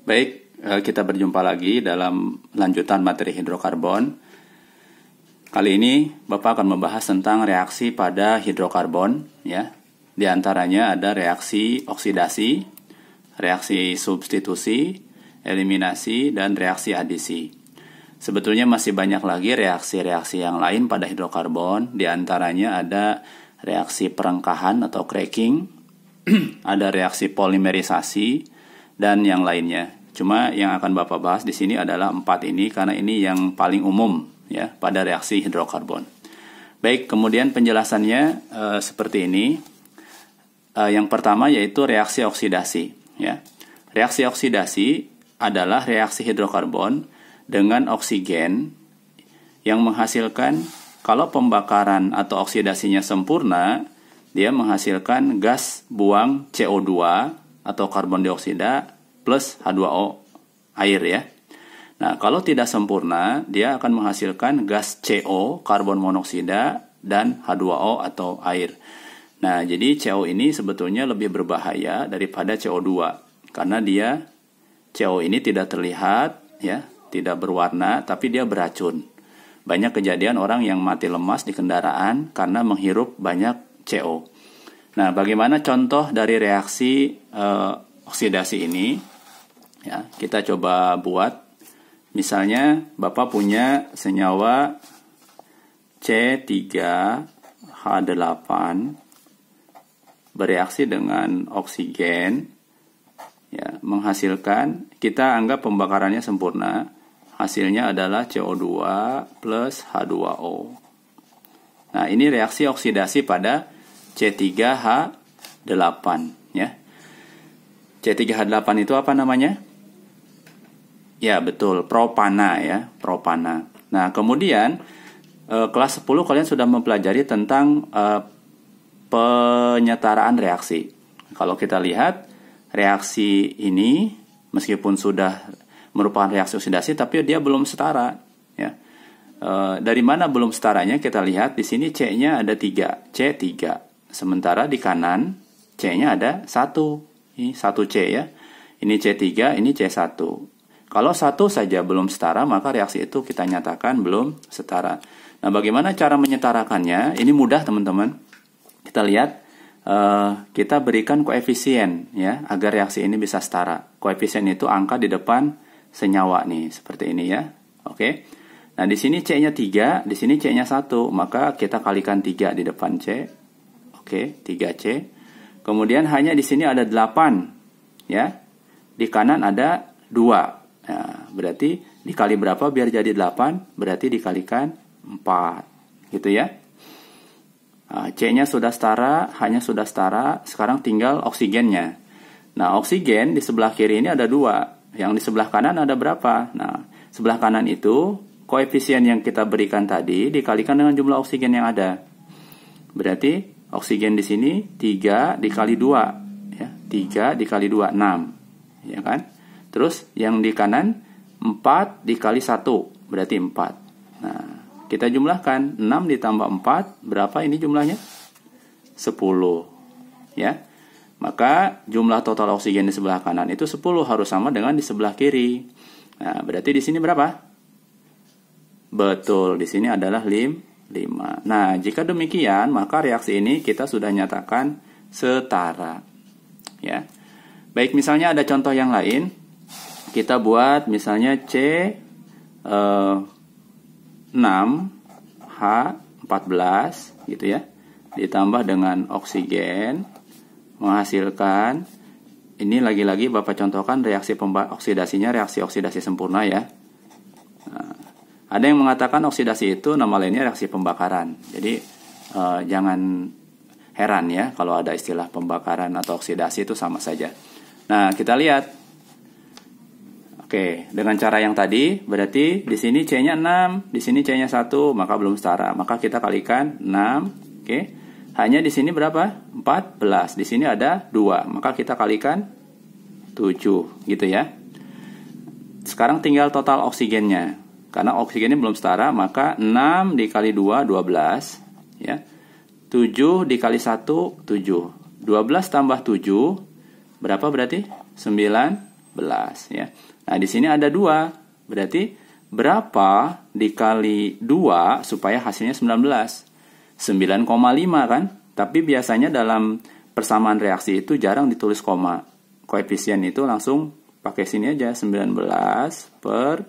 Baik, kita berjumpa lagi dalam lanjutan materi hidrokarbon. Kali ini Bapak akan membahas tentang reaksi pada hidrokarbon, ya. Di antaranya ada reaksi oksidasi, reaksi substitusi, eliminasi, dan reaksi adisi. Sebetulnya masih banyak lagi reaksi-reaksi yang lain pada hidrokarbon. Di antaranya ada reaksi perengkahan atau cracking, ada reaksi polimerisasi, dan yang lainnya. Cuma yang akan Bapak bahas di sini adalah 4 ini karena ini yang paling umum ya pada reaksi hidrokarbon. Baik, kemudian penjelasannya seperti ini. Yang pertama yaitu reaksi oksidasi ya. Reaksi oksidasi adalah reaksi hidrokarbon dengan oksigen yang menghasilkan, kalau pembakaran atau oksidasinya sempurna, dia menghasilkan gas buang CO2 atau karbon dioksida plus H2O air ya. Nah, kalau tidak sempurna, dia akan menghasilkan gas CO, karbon monoksida, dan H2O atau air. Nah, jadi CO ini sebetulnya lebih berbahaya daripada CO2 karena dia CO ini tidak terlihat ya, tidak berwarna, tapi dia beracun. Banyak kejadian orang yang mati lemas di kendaraan karena menghirup banyak CO. Nah, bagaimana contoh dari reaksi oksidasi ini? Ya, kita coba buat. Misalnya, Bapak punya senyawa C3H8 bereaksi dengan oksigen, ya, menghasilkan, kita anggap pembakarannya sempurna, hasilnya adalah CO2 plus H2O. Nah, ini reaksi oksidasi pada C3H8 ya. C3H8 itu apa namanya? Ya, betul, propana ya, propana. Nah, kemudian kelas 10 kalian sudah mempelajari tentang penyetaraan reaksi. Kalau kita lihat reaksi ini meskipun sudah merupakan reaksi oksidasi tapi dia belum setara ya. Dari mana belum setaranya? Kita lihat di sini C-nya ada 3, C3. Sementara di kanan C-nya ada 1. Ini 1C ya. Ini C3, ini C1. Kalau 1 saja belum setara, maka reaksi itu kita nyatakan belum setara. Nah, bagaimana cara menyetarakannya? Ini mudah, teman-teman. Kita lihat, kita berikan koefisien ya, agar reaksi ini bisa setara. Koefisien itu angka di depan senyawa nih, seperti ini ya. Oke. Nah, di sini C-nya 3, di sini C-nya 1, maka kita kalikan 3 di depan C. Oke, 3C. Kemudian hanya di sini ada 8 ya. Di kanan ada 2. Nah, berarti dikali berapa biar jadi 8? Berarti dikalikan 4. Gitu ya. Nah, C-nya sudah setara, H-nya sudah setara, sekarang tinggal oksigennya. Nah, oksigen di sebelah kiri ini ada 2. Yang di sebelah kanan ada berapa? Nah, sebelah kanan itu koefisien yang kita berikan tadi dikalikan dengan jumlah oksigen yang ada. Berarti oksigen di sini 3 dikali 2 ya. 3 dikali 2 6. Ya kan? Terus yang di kanan 4 dikali 1 berarti 4. Nah, kita jumlahkan 6 ditambah 4 berapa ini jumlahnya? 10 ya. Maka jumlah total oksigen di sebelah kanan itu 10 harus sama dengan di sebelah kiri. Nah, berarti di sini berapa? Betul, di sini adalah 5. Nah, jika demikian, maka reaksi ini kita sudah nyatakan setara. Ya. Baik, misalnya ada contoh yang lain. Kita buat misalnya C6H14 gitu ya. Ditambah dengan oksigen menghasilkan, ini lagi-lagi Bapak contohkan reaksi oksidasinya reaksi oksidasi sempurna ya. Nah, ada yang mengatakan oksidasi itu nama lainnya reaksi pembakaran. Jadi jangan heran ya kalau ada istilah pembakaran atau oksidasi itu sama saja. Nah, kita lihat. Oke, dengan cara yang tadi berarti di sini C-nya 6, di sini C-nya 1, maka belum setara. Maka kita kalikan 6, oke. Hanya di sini berapa? 14. Di sini ada 2, maka kita kalikan 7 gitu ya. Sekarang tinggal total oksigennya. Karena oksigennya belum setara, maka 6 dikali 2, 12 ya. 7 dikali 1, 7. 12 tambah 7 berapa berarti? 19 ya. Nah, di sini ada 2. Berarti berapa dikali 2 supaya hasilnya 19? 9,5 kan? Tapi biasanya dalam persamaan reaksi itu jarang ditulis koma. Koefisien itu langsung pakai sini aja, 19 per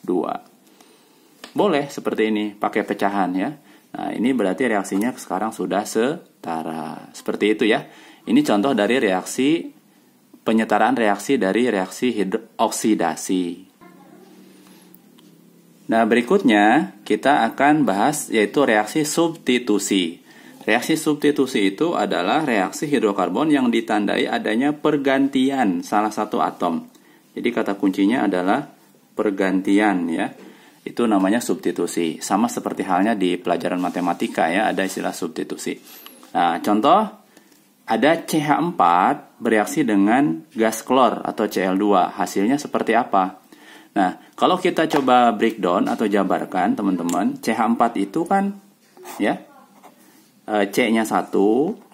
2. Boleh seperti ini, pakai pecahan ya. Nah, ini berarti reaksinya sekarang sudah setara. Seperti itu ya. Ini contoh dari reaksi penyetaraan reaksi dari reaksi oksidasi. Nah, berikutnya kita akan bahas yaitu reaksi substitusi. Reaksi substitusi itu adalah reaksi hidrokarbon yang ditandai adanya pergantian salah satu atom. Jadi kata kuncinya adalah pergantian ya. Itu namanya substitusi. Sama seperti halnya di pelajaran matematika ya, ada istilah substitusi. Nah, contoh ada CH4 bereaksi dengan gas klor atau Cl2. Hasilnya seperti apa? Nah, kalau kita coba breakdown atau jabarkan teman-teman, CH4 itu kan ya C-nya 1,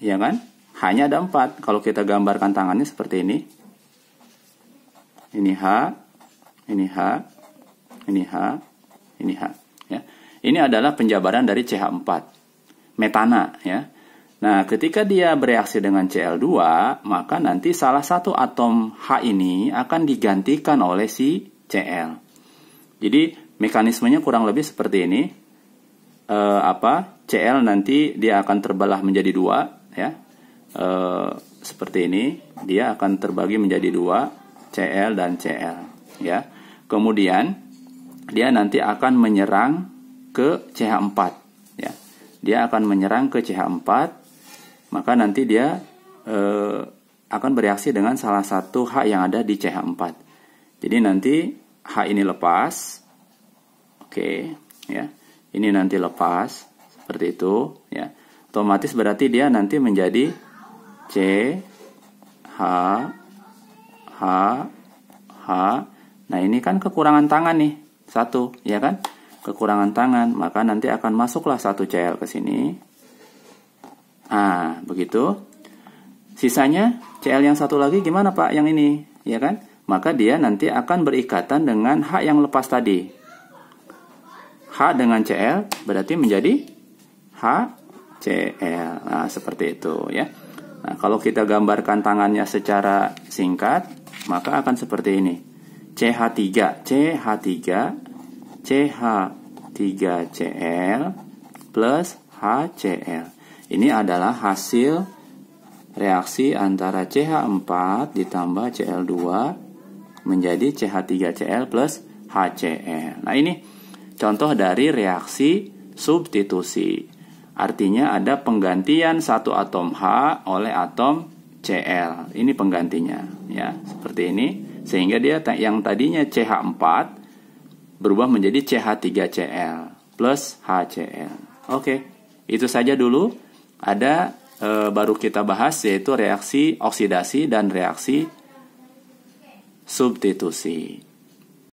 ya kan? H-nya ada 4. Kalau kita gambarkan tangannya seperti ini. Ini H, ini H, ini H, ini H, ya. Ini adalah penjabaran dari CH4. Metana, ya. Nah, ketika dia bereaksi dengan Cl2, maka nanti salah satu atom H ini akan digantikan oleh si Cl. Jadi mekanismenya kurang lebih seperti ini. Cl nanti dia akan terbelah menjadi 2 ya. Seperti ini, dia akan terbagi menjadi 2, Cl dan Cl ya. Kemudian dia nanti akan menyerang ke CH4 ya. Dia akan menyerang ke CH4, maka nanti dia akan bereaksi dengan salah satu H yang ada di CH4. Jadi nanti H ini lepas, oke, ya. Ini nanti lepas seperti itu, ya. Otomatis berarti dia nanti menjadi C, H, H, H. Nah, ini kan kekurangan tangan nih, 1, ya kan? Kekurangan tangan, maka nanti akan masuklah 1 Cl ke sini. Begitu. Sisanya Cl yang 1 lagi gimana Pak? Yang ini, ya kan? Maka dia nanti akan berikatan dengan H yang lepas tadi. H dengan Cl berarti menjadi HCl. Nah, seperti itu ya. Nah, kalau kita gambarkan tangannya secara singkat, maka akan seperti ini. CH3, CH3Cl plus HCl. Ini adalah hasil reaksi antara CH4 ditambah Cl2 menjadi CH3Cl plus HCl. Nah, ini contoh dari reaksi substitusi. Artinya ada penggantian satu atom H oleh atom Cl. Ini penggantinya ya, seperti ini. Sehingga dia yang tadinya CH4 berubah menjadi CH3Cl plus HCl. Oke, itu saja dulu. Ada baru kita bahas yaitu reaksi oksidasi dan reaksi substitusi.